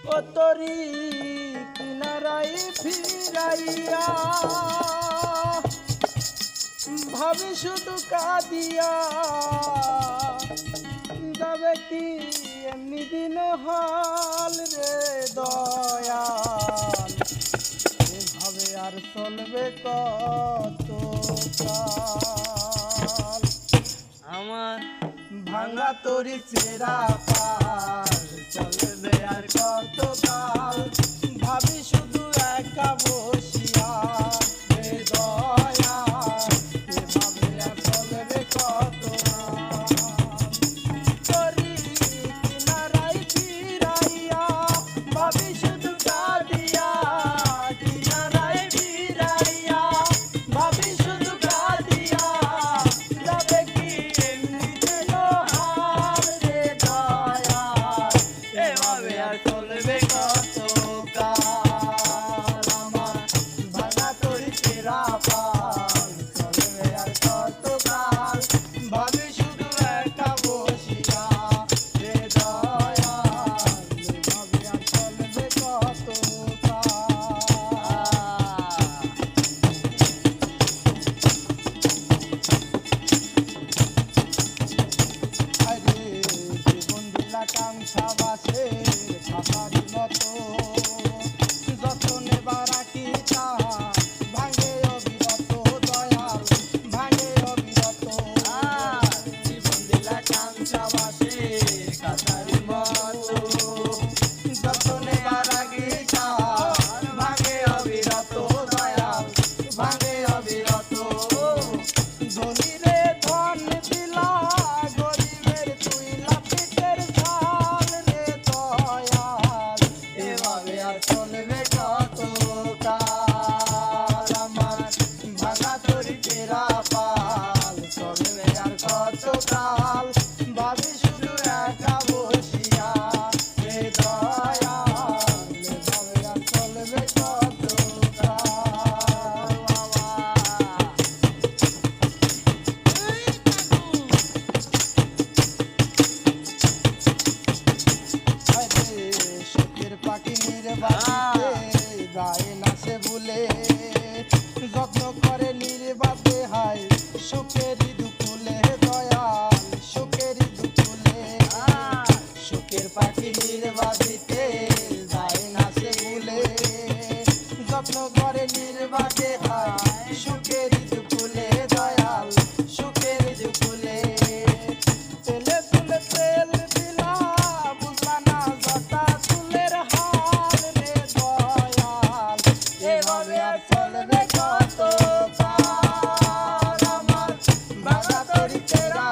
ও তরি কিনারাই ফিরাইয়া ভাবি শুধু কাঁদিয়া যাবে কি এমনি দিন হাল রে দয়াল এভাবে আর চলবে কত কাল আমার ভাঙা তরি চেরা পাল চলবে আর কত কাল ভাবি শুধু একা বসিয়া রে দয়াল এভাবে আর চলবে কত তরি কিনারাই ফিরাইয়া ভাবি শুধু কাঁদিয়া কিনারাই ফিরাইয়া ভাবি শুধু কাঁদিয়া যাবে কি এমনি যেন হাল রে দয়াল এভাবে আর চলবে কত কাল আমার ভাঙা তরি চেরা পাল চলবে আর কত কাল ভাবি শুধু একা বসিয়া রে দয়াল এভাবে আর চলবে কত কাল আরে জীবন দিলা কাঙ্ক্ষা বাসে খাতারি মতো যতনে বারাকি তা ভাঙে অবিরত দয়াল ভাঙে অবিরত জীবন দিলা কাঙ্ক্ষা বাসে খাতারি মতো যতনে বারাকি তা ভাঙে অবিরত দয়াল ভাঙে অবিরত ধনীরে ধন দিলা গরিবের তুইলা পেটের ঝাল রে দয়াল এভাবে আর চলবে কত কাল আমার ভাঙা তরি চেরা পাল চলবে আর কত কাল ভাবি শুধু একা বসিয়া রে দয়াল এভাবে আর চলবে কত কাল আরে শোকের পাখি নির্বাচিতে গায়ে নাচে ভুলে যত্ন করে নির্বাচে হায় সুখেরই দুকুলে দয়াল সুখেরই দুকুলে শোকের পাখি নির্বাচিতে গায়ে নাচে ভুলে যত্ন করে নির্বাচে হায় সুখেরই দুকুলে দয়াল সুখেরই দুকুলে তেলে তুলে তেল দিলা বুঝলা না যটা চুলের হাল রে দয়াল এভাবে আর চলবে কত কাল আমার ভাঙা তরি চেরা